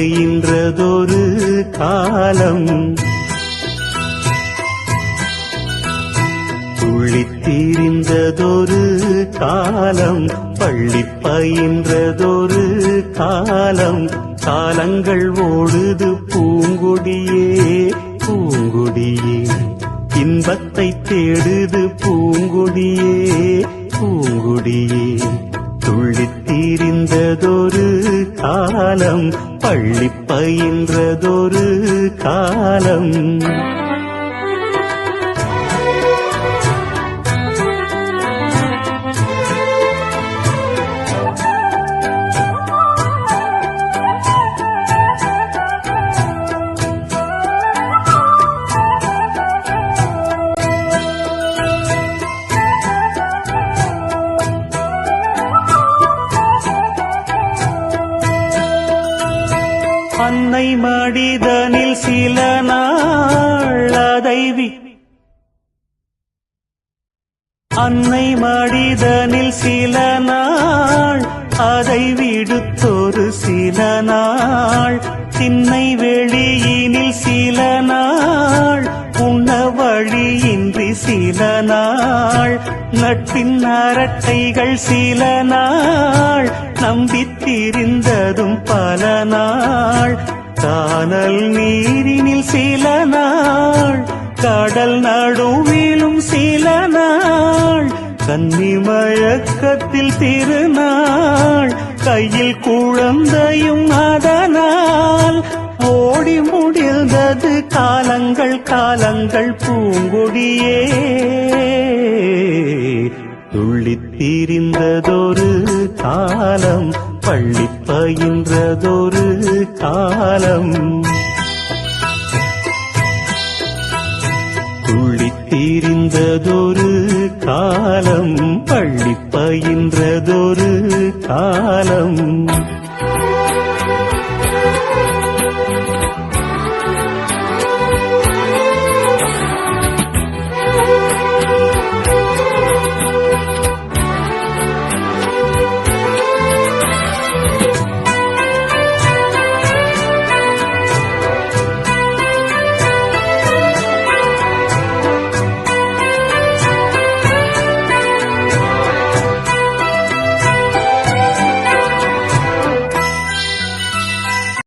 பயின்றதொரு காலம் துள்ளித் திரிந்ததொரு காலம் பள்ளி பயின்றதொரு காலம் காலங்கள் ஓடுது பூங்கொடியே பூங்கொடியே இன்பத்தை தேடுது பூங்கொடியே பூங்கொடியே துள்ளித் திரிந்ததொரு காலம் பள்ளி பயின்றதொரு காலம் அன்னை மடிதனில் சில நாள் அன்னை மடிதனில் சில நாள் அதை விடுத்தொரு சில நாள் திண்ணை வெளியினில் சில நாள் உண்ண வழியின்றி சில நாள் நட்பின் அரட்டைகள் சில நாள் நம்பித்திருந்ததும் பல நாள் கானல் நீரினில் சில நாள் கடல் நடுவிலும் சில நாள் கன்னி மயக்கத்தில் திருநாள் கையில் குழந்தையும் அதனால் ஓடி முடிந்தது காலங்கள் காலங்கள் பூங்கொடியே துள்ளித் திரிந்ததொரு காலம் பள்ளி பயின்றதொரு காலம் துள்ளித் திரிந்ததொரு காலம் பள்ளி பயின்றதொரு காலம்